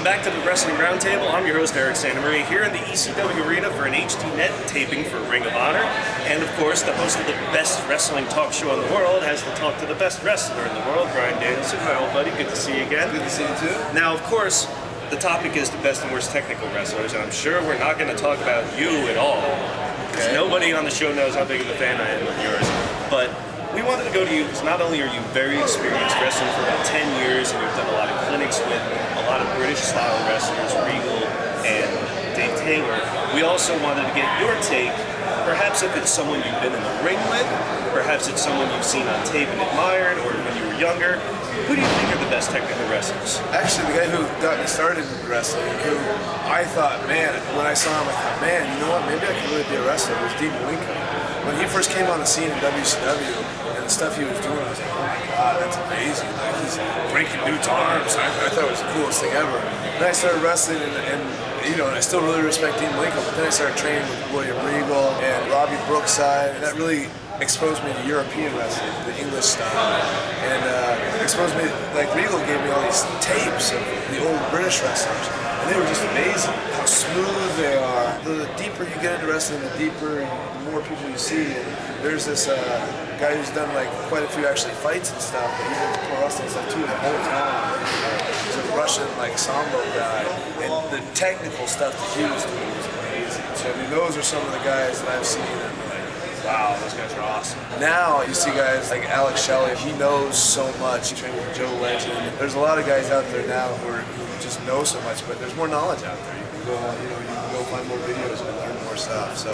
back to the Wrestling Roundtable. I'm your host, Eric Santamaria, here in the ECW Arena for an HDNet taping for Ring of Honor. And of course, the host of the best wrestling talk show in the world has to talk to the best wrestler in the world, Bryan Danielson, my old buddy. Good to see you again. Good to see you too. Now, of course, the topic is the best and worst technical wrestlers, and I'm sure we're not going to talk about you at all, because nobody on the show knows how big of a fan I am of yours. But we wanted to go to you because not only are you very experienced wrestling for about 10 years, and you've done a lot of clinics with a lot of British-style wrestlers, Regal and Dave Taylor, we also wanted to get your take, perhaps if it's someone you've been in the ring with, perhaps it's someone you've seen on tape and admired, or when you were younger. Who do you think are the best technical wrestlers? Actually, the guy who got me started in wrestling, who I thought, man, when I saw him, I thought, man, you know what, maybe I could really be a wrestler, was Dean Malenko. When he first came on the scene in WCW, and the stuff he was doing, I was like, oh my god, that's amazing. Like, he's breaking dudes' arms. I thought it was the coolest thing ever. Then I started wrestling, and you know, and I still really respect Dean Malenko, but then I started training with William Regal and Robbie Brookside, and that really exposed me to European wrestling, the English style, and exposed me, like Regal gave me all these tapes of the old British wrestlers, and they were just amazing, how smooth they are. The deeper you get into wrestling, the more people you see, and there's this guy who's done like quite a few actually fights and stuff, but he did pro wrestling stuff too the whole time. He's a Russian like sambo guy, and the technical stuff that he was doing was amazing. So I mean, those are some of the guys that I've seen, and wow, those guys are awesome. Now you see guys like Alex Shelley, he knows so much. He trained with Joe Legend. There's a lot of guys out there now who just know so much, but there's more knowledge out there. You can go, you can go find more videos and learn more stuff. So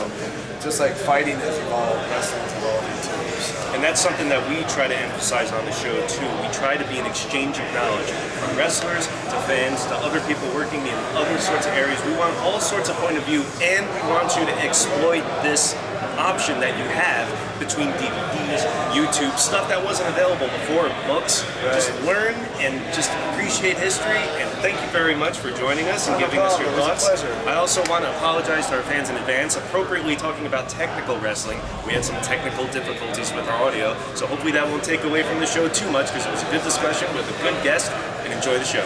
just like fighting has evolved, wrestling's evolving too. So. And that's something that we try to emphasize on the show too. We try to be an exchange of knowledge from wrestlers to fans to other people working in other sorts of areas. We want all sorts of point of view, and we want you to exploit this option that you have between DVDs, YouTube, stuff that wasn't available before, books. Right. Just learn and just appreciate history, and thank you very much for joining us and giving us your thoughts. It was a pleasure. I also want to apologize to our fans in advance, appropriately talking about technical wrestling. We had some technical difficulties with our audio, so hopefully that won't take away from the show too much, because it was a good discussion with a good guest, and enjoy the show.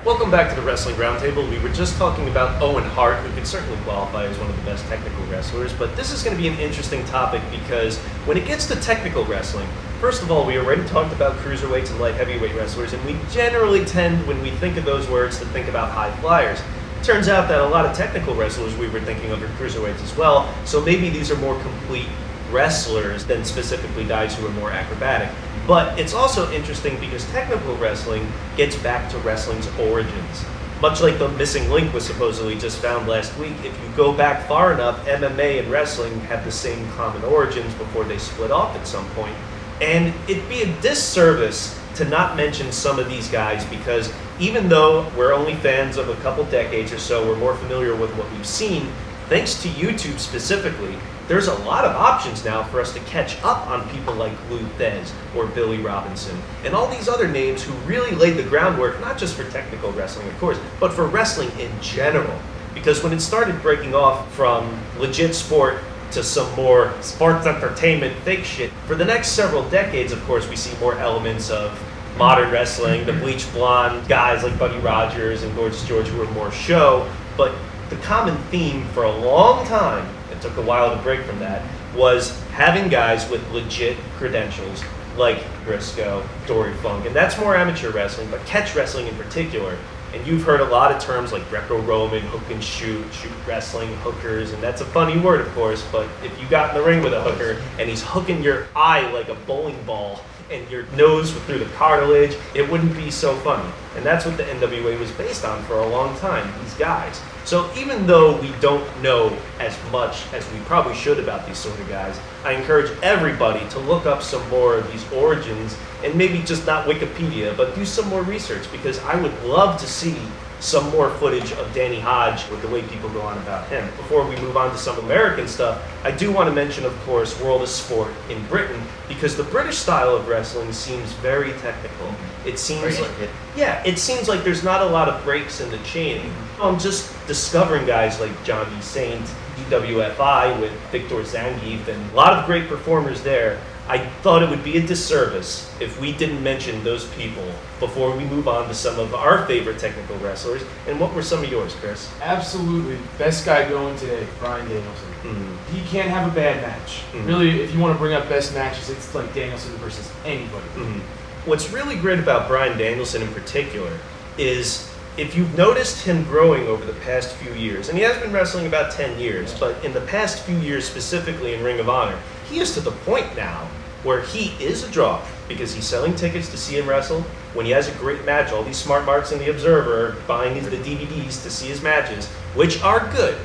Welcome back to the Wrestling Roundtable. We were just talking about Owen Hart, who could certainly qualify as one of the best technical wrestlers, but this is going to be an interesting topic because when it gets to technical wrestling, first of all, we already talked about cruiserweights and light heavyweight wrestlers, and we generally tend, when we think of those words, to think about high flyers. It turns out that a lot of technical wrestlers we were thinking of are cruiserweights as well, so maybe these are more complete wrestlers than specifically guys who are more acrobatic. But it's also interesting because technical wrestling gets back to wrestling's origins. Much like the missing link was supposedly just found last week, if you go back far enough, MMA and wrestling have the same common origins before they split off at some point. And it'd be a disservice to not mention some of these guys, because even though we're only fans of a couple decades or so, we're more familiar with what we've seen, thanks to YouTube specifically, there's a lot of options now for us to catch up on people like Lou Thez or Billy Robinson and all these other names who really laid the groundwork, not just for technical wrestling, of course, but for wrestling in general. Because when it started breaking off from legit sport to some more sports entertainment fake shit, for the next several decades, of course, we see more elements of modern wrestling, the bleached blonde guys like Buddy Rogers and Gorgeous George who were more show, but the common theme for a long time, it took a while to break from that, was having guys with legit credentials like Briscoe, Dory Funk, and that's more amateur wrestling, but catch wrestling in particular. And you've heard a lot of terms like Greco-Roman, hook and shoot wrestling, hookers, and that's a funny word, of course, but if you got in the ring with a hooker and he's hooking your eye like a bowling ball and your nose through the cartilage, it wouldn't be so funny. And that's what the NWA was based on for a long time, these guys. So even though we don't know as much as we probably should about these sort of guys, I encourage everybody to look up some more of these origins, and maybe just not Wikipedia, but do some more research, because I would love to see some more footage of Danny Hodge with the way people go on about him. Before we move on to some American stuff, I do want to mention, of course, World of Sport in Britain, because the British style of wrestling seems very technical. It seems like it. Yeah, it seems like there's not a lot of breaks in the chain. I'm just discovering guys like John B. Saint, DWFI with Victor Zangief, and a lot of great performers there. I thought it would be a disservice if we didn't mention those people before we move on to some of our favorite technical wrestlers. And what were some of yours, Chris? Absolutely. Best guy going today, Bryan Danielson. Mm-hmm. He can't have a bad match. Mm-hmm. Really, if you want to bring up best matches, it's like Danielson versus anybody. Mm-hmm. What's really great about Bryan Danielson in particular is if you've noticed him growing over the past few years, and he has been wrestling about 10 years, but in the past few years, specifically in Ring of Honor, he is to the point now where he is a draw because he's selling tickets to see him wrestle. When he has a great match, all these smart marks in the Observer are buying the DVDs to see his matches, which are good.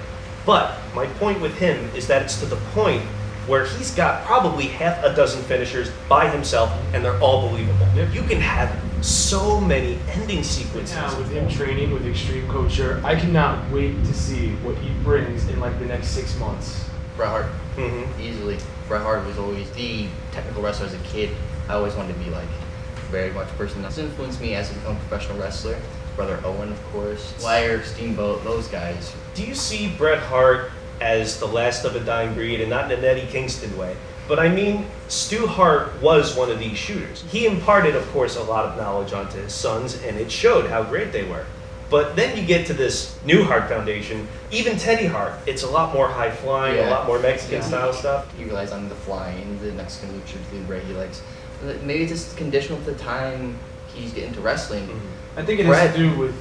But my point with him is that it's to the point where he's got probably half a dozen finishers by himself, and they're all believable. Yep. You can have so many ending sequences. Now, with him training with Extreme Culture, I cannot wait to see what he brings in like the next 6 months. Bret Hart, Mm-hmm. easily. Bret Hart was always the technical wrestler as a kid. I always wanted to be like very much a person that's influenced me as a become a professional wrestler. Brother Owen, of course, Wire, Steamboat, those guys. Do you see Bret Hart as the last of a dying breed, and not in an Eddie Kingston way? But I mean, Stu Hart was one of these shooters. He imparted, of course, a lot of knowledge onto his sons, and it showed how great they were. But then you get to this new Hart Foundation, even Teddy Hart, it's a lot more high-flying, a lot more Mexican-style stuff. You realize I'm the flying, the Mexican lucha libre he likes. Maybe it's just conditional to the time he's getting into wrestling. Mm-hmm. I think it has to do with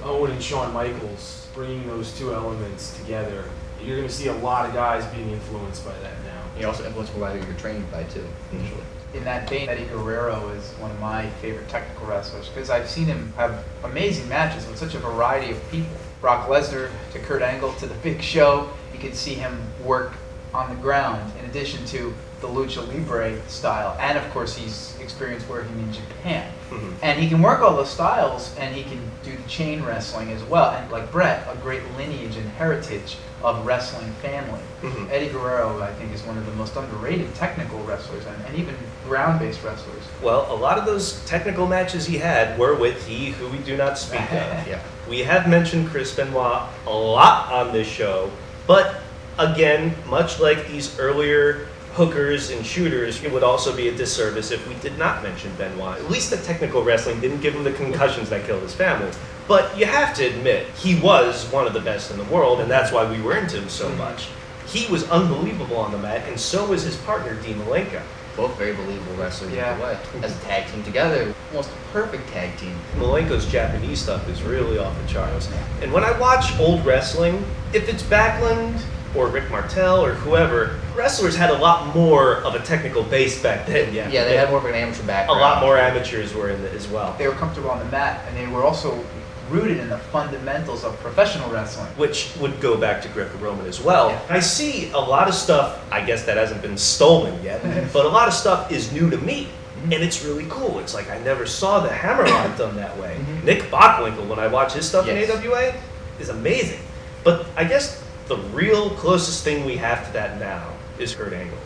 Owen and Shawn Michaels bringing those two elements together. You're going to see a lot of guys being influenced by that now. You're also influenced by who you're trained by too, usually. In that vein, Eddie Guerrero is one of my favorite technical wrestlers because I've seen him have amazing matches with such a variety of people. Brock Lesnar to Kurt Angle to the Big Show. You can see him work on the ground in addition to the lucha libre style, and of course he's experienced working in Japan. Mm-hmm. And he can work all those styles, and he can do the chain wrestling as well. And like Bret, a great lineage and heritage of wrestling family. Mm-hmm. Eddie Guerrero, I think, is one of the most underrated technical wrestlers, and even ground-based wrestlers. Well, a lot of those technical matches he had were with he who we do not speak of. Yeah. We have mentioned Chris Benoit a lot on this show, but again, much like these earlier hookers and shooters, it would also be a disservice if we did not mention Benoit. At least the technical wrestling didn't give him the concussions that killed his family. But you have to admit, he was one of the best in the world, and that's why we were into him so much. He was unbelievable on the mat, and so was his partner, Dean Malenko. Both very believable wrestlers Yeah. either way. As a tag team together, almost a perfect tag team. Malenko's Japanese stuff is really off the charts. And when I watch old wrestling, if it's Backlund or Rick Martel or whoever, wrestlers had a lot more of a technical base back then. Yeah, they had more of an amateur a background. lot more amateurs were in it as well. They were comfortable on the mat, and they were also rooted in the fundamentals of professional wrestling. Which would go back to Greco-Roman as well. Yeah. I see a lot of stuff, I guess that hasn't been stolen yet, but a lot of stuff is new to me. And it's really cool. It's like I never saw the Hammerlock done that way. Nick Bockwinkel, when I watch his stuff Yes. in AWA, is amazing. But I guess the real closest thing we have to that now is Kurt Angle.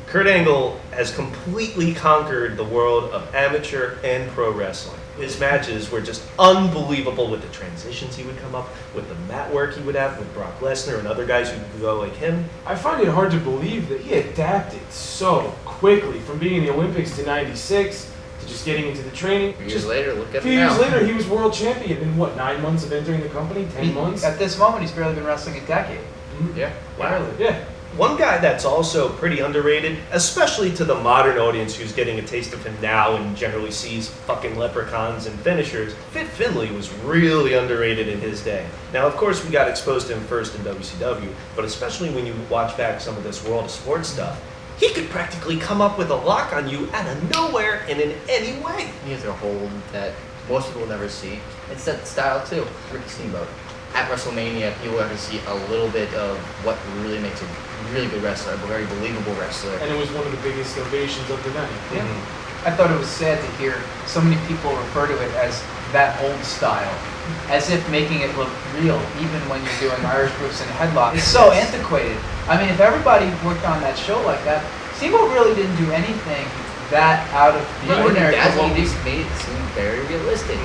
Kurt Angle has completely conquered the world of amateur and pro wrestling. His matches were just unbelievable with the transitions he would come up, with the mat work he would have with Brock Lesnar and other guys who could go like him. I find it hard to believe that he adapted so quickly from being in the Olympics to '96 to just getting into the training. Years later, look A at few him years now. later, he was world champion in what, 9 months of entering the company? 10 months? At this moment, he's barely been wrestling a decade. Yeah. Wow. Yeah. One guy that's also pretty underrated, especially to the modern audience who's getting a taste of him now and generally sees fucking leprechauns and finishers, Fit Finlay was really underrated in his day. Now, of course, we got exposed to him first in WCW, but especially when you watch back some of this World of Sports stuff, he could practically come up with a lock on you out of nowhere and in any way. He has a hold that most people will never see. It's that style too. Ricky Steamboat. At WrestleMania, you'll ever see a little bit of what really makes a really good wrestler, a very believable wrestler. And it was one of the biggest ovations of the night. Yeah. I thought it was sad to hear so many people refer to it as that old style, as if making it look real, even when you're doing Irish whips and headlocks. It's so antiquated. I mean, if everybody worked on that show like that, Steamboat really didn't do anything that out of the ordinary. That's for what what he we- just made it seem very realistic.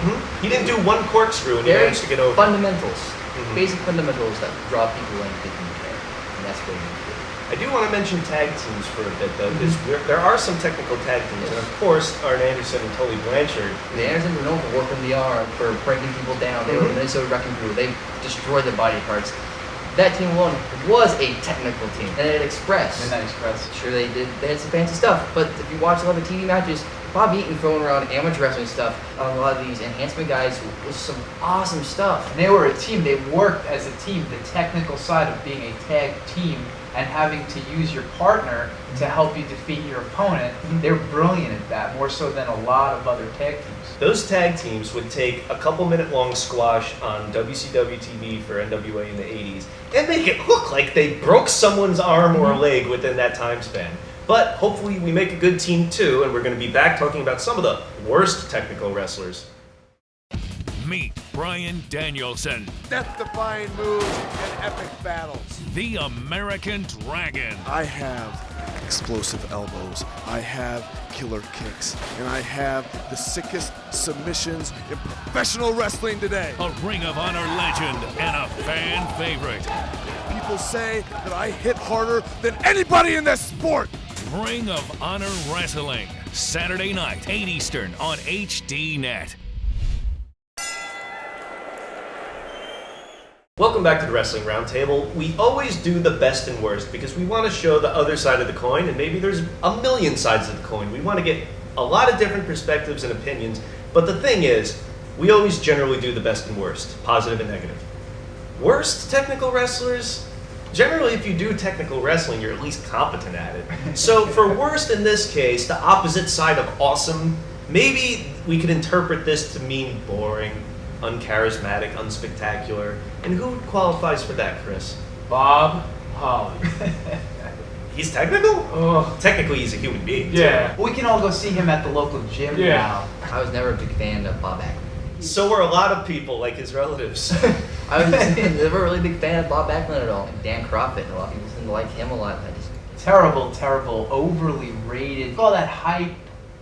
He didn't do one corkscrew and he Very managed to get over. fundamentals. Mhm. Basic fundamentals that draw people in, get them there. And that's what he did. I do want to mention tag teams for a bit, though, because there are some technical tag teams, and of course, Arn Anderson and Tully Blanchard. The Andersons were known for working the arm, for breaking people down. They were the Minnesota Wrecking Crew. They destroyed the body parts. That team alone was a technical team, and it expressed. Midnight Express. Sure, they did. They had some fancy stuff, but if you watch a lot of the TV matches, Bob Eaton throwing around amateur wrestling stuff on a lot of these enhancement guys was some awesome stuff. And they were a team. They worked as a team. The technical side of being a tag team and having to use your partner to help you defeat your opponent, they're brilliant at that, more so than a lot of other tag teams. Those tag teams would take a couple-minute-long squash on WCW TV for NWA in the 80s and make it look like they broke someone's arm or leg within that time span. But hopefully we make a good team too, and we're going to be back talking about some of the worst technical wrestlers. Meet Bryan Danielson, Death-defying moves and epic battles. the American Dragon. I have explosive elbows, I have killer kicks, and I have the sickest submissions in professional wrestling today. A Ring of Honor legend and a fan favorite. People say that I hit harder than anybody in this sport. Ring of Honor Wrestling, Saturday night, 8 Eastern on HDNet. Welcome back to the Wrestling Roundtable. We always do the best and worst because we want to show the other side of the coin, and maybe there's a million sides of the coin. We want to get a lot of different perspectives and opinions, but the thing is, we always generally do the best and worst, positive and negative. Worst technical wrestlers? Generally, if you do technical wrestling, you're at least competent at it. So for worst in this case, the opposite side of awesome, maybe we could interpret this to mean boring, uncharismatic, unspectacular. And who qualifies for that, Chris? Bob Holly. He's technical? Oh, Technically, he's a human being. too. yeah. We can all go see him at the local gym Yeah. now. I was never a big fan of Bob Backlund. So were a lot of people, like his relatives. I was never a really big fan of Bob Backlund at all. Dan Crawford, a lot of people seem to like him a lot. I just Terrible, overly rated. All that hype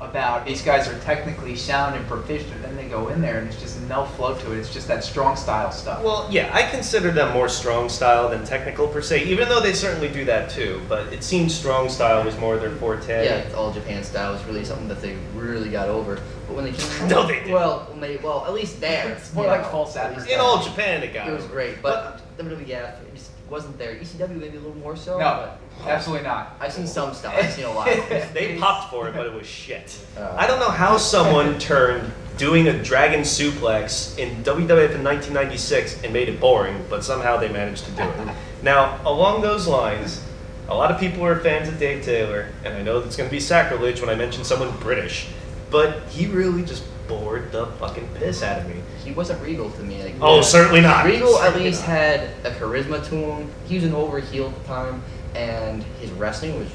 about these guys are technically sound and proficient, then they go in there and it's just no flow to it. It's just that strong style stuff. Well, yeah, I consider them more strong style than technical per se, even though they certainly do that too. But it seems strong style was more their forte. yeah, all Japan style was really something that they really got over. But when they came, No, they didn't. well, at least there. It's more you like know, false at least advertising. In all Japan, it got It was over. great, but WWE, yeah, it just wasn't there. ECW maybe a little more so. No, but absolutely not. I've seen some stuff. I've seen a lot. They popped for it, but it was shit. Oh. I don't know how someone turned doing a dragon suplex in WWF in 1996 and made it boring, but somehow they managed to do it. Now, along those lines, a lot of people are fans of Dave Taylor, and I know that's going to be sacrilege when I mention someone British, but he really just bored the fucking piss out of me. He wasn't Regal to me. Like, Oh, certainly not. Regal at Certainly least not. had a charisma to him. He was an over heel at the time, and his wrestling was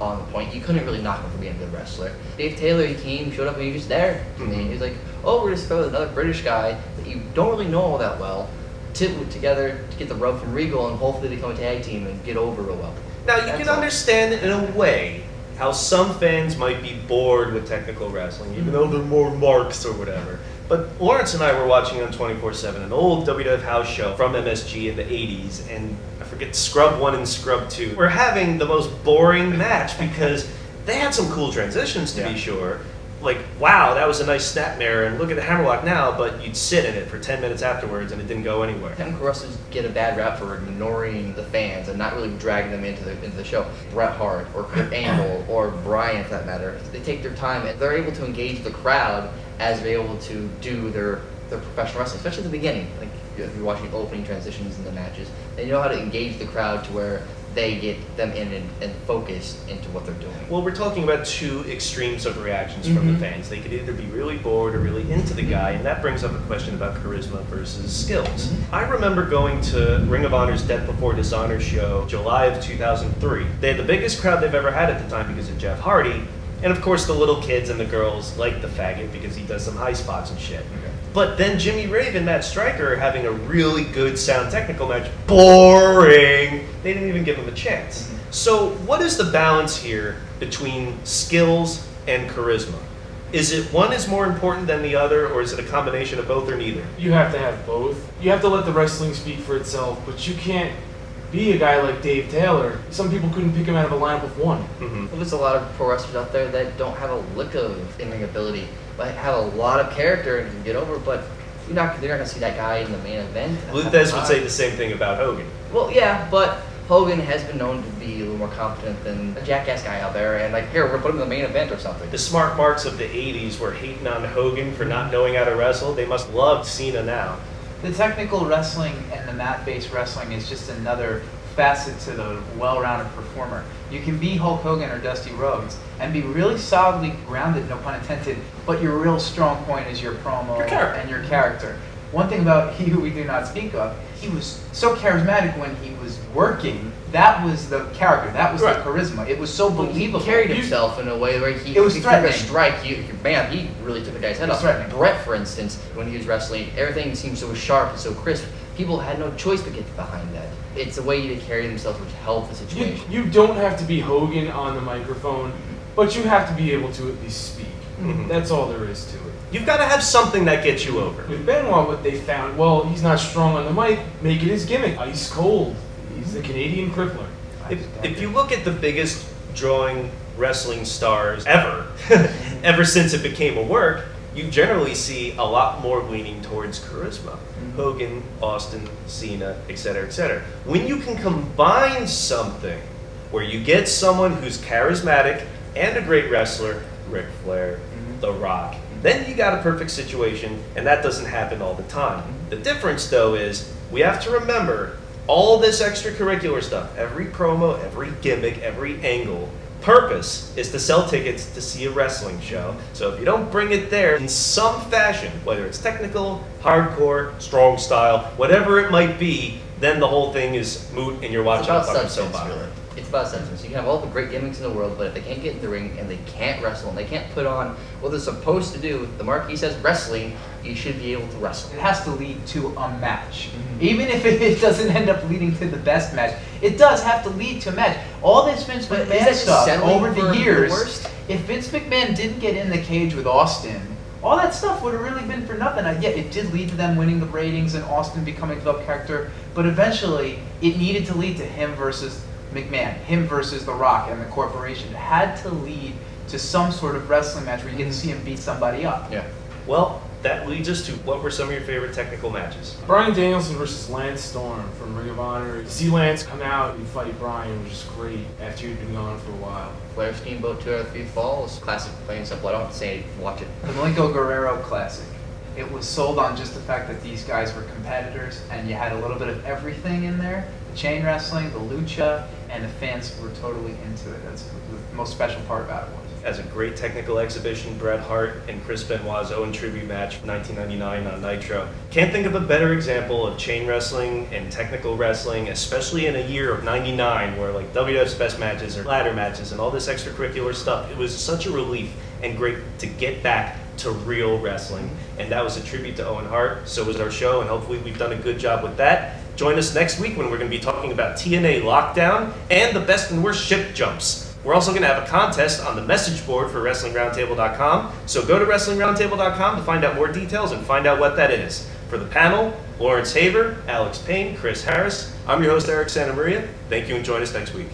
on point. You couldn't really knock him for being a good wrestler. Dave Taylor, he came, showed up, and he was just there. I mean, he was like, oh, we're just throwing another British guy that you don't really know all that well together to get the rub from Regal, and hopefully become a tag team and get over real well. Now, you That's can all. understand in a way how some fans might be bored with technical wrestling, even though they're more marks or whatever. But Lawrence and I were watching on 24/7 an old WWF house show from MSG in the 80s, and I forget Scrub 1 and Scrub 2. We're having the most boring match because they had some cool transitions to be sure. Like, wow, that was a nice snapmare, and look at the hammerlock now, but you'd sit in it for 10 minutes afterwards and it didn't go anywhere. Technical wrestlers get a bad rap for ignoring the fans and not really dragging them into the show. Bret Hart or Kurt Angle or Bryan, for that matter, they take their time and they're able to engage the crowd as they're able to do their professional wrestling, especially at the beginning. Like if you're watching opening transitions in the matches, they know how to engage the crowd to where they get them in and focused into what they're doing. Well, we're talking about two extremes of reactions from the fans. They could either be really bored or really into the guy, and that brings up a question about charisma versus skills. I remember going to Ring of Honor's Death Before Dishonor show, July of 2003. They had the biggest crowd they've ever had at the time because of Jeff Hardy, and of course the little kids and the girls like the faggot because he does some high spots and shit. But then Jimmy Rave and Matt Stryker are having a really good sound technical match. Boring! They didn't even give him a chance. So what is the balance here between skills and charisma? Is it one is more important than the other, or is it a combination of both or neither? You have to have both. You have to let the wrestling speak for itself, but you can't be a guy like Dave Taylor, some people couldn't pick him out of a lineup of one. Well, there's a lot of pro wrestlers out there that don't have a lick of in-ring ability, but have a lot of character and can get over, but they're not going to see that guy in the main event. Luthez would say the same thing about Hogan. Well, yeah, but Hogan has been known to be a little more competent than a jackass guy out there, and like, here, we're going to put him in the main event or something. The smart marks of the 80s were hating on Hogan for not knowing how to wrestle. They must love Cena now. The technical wrestling and the mat-based wrestling is just another facet to the well-rounded performer. You can be Hulk Hogan or Dusty Rhodes and be really solidly grounded, no pun intended, but your real strong point is your promo and your character. One thing about you we do not speak of, he was so charismatic when he was working. That was the character. That was the charisma. It was so believable. He carried himself in a way where he it was took threatening. a strike. He really took a guy's head off. Threatening. Brett, for instance, when he was wrestling, everything seemed so sharp and so crisp. People had no choice but get behind that. It's a way to carry themselves which helped the situation. You don't have to be Hogan on the microphone, but you have to be able to at least speak. That's all there is to it. You've got to have something that gets you over. With Benoit, what they found, well, he's not strong on the mic, make it his gimmick. Ice cold. He's the Canadian crippler. If you look at the biggest drawing wrestling stars ever, ever since it became a work, you generally see a lot more leaning towards charisma. Hogan, Austin, Cena, etc., etc. When you can combine something where you get someone who's charismatic and a great wrestler, Ric Flair, The Rock, then you got a perfect situation, and that doesn't happen all the time. The difference, though, is we have to remember all this extracurricular stuff, every promo, every gimmick, every angle, purpose is to sell tickets to see a wrestling show. So if you don't bring it there in some fashion, whether it's technical, hardcore, strong style, whatever it might be, then the whole thing is moot and you're watching a fucking soap opera. Really. It's about substance. You can have all the great gimmicks in the world, but if they can't get in the ring and they can't wrestle and they can't put on what they're supposed to do, the marquee says wrestling, you should be able to wrestle. It has to lead to a match. Even if it doesn't end up leading to the best match, it does have to lead to a match. All this Vince But is that McMahon just stuff settling over for the the years, worst? if Vince McMahon didn't get in the cage with Austin, all that stuff would have really been for nothing. Yeah, it did lead to them winning the ratings and Austin becoming a developed character, but eventually it needed to lead to him versus McMahon, him versus The Rock and the corporation. It had to lead to some sort of wrestling match where you get to see him beat somebody up. Yeah. Well, that leads us to what were some of your favorite technical matches? Bryan Danielson versus Lance Storm from Ring of Honor. To see Lance come out and fight Bryan was just great after he'd been gone for a while. Flair Steamboat 2 out of 3 falls. Classic, plain and simple. I don't have to say anything. Watch it. The Malenko Guerrero Classic. It was sold on just the fact that these guys were competitors and you had a little bit of everything in there. The chain wrestling, the lucha, and the fans were totally into it. That's the most special part about it was. As a great technical exhibition, Bret Hart and Chris Benoit's Owen tribute match from 1999 on Nitro. Can't think of a better example of chain wrestling and technical wrestling, especially in a year of 99 where like WWF's best matches or ladder matches and all this extracurricular stuff. It was such a relief and great to get back to real wrestling. And that was a tribute to Owen Hart. So was our show, and hopefully we've done a good job with that. Join us next week when we're going to be talking about TNA LockDown and the best and worst ship jumps. We're also going to have a contest on the message board for WrestlingRoundtable.com. So go to WrestlingRoundtable.com to find out more details and find out what that is. For the panel, Lawrence Haver, Alex Payne, Chris Harris, I'm your host, Eric Santamaria. Thank you and join us next week.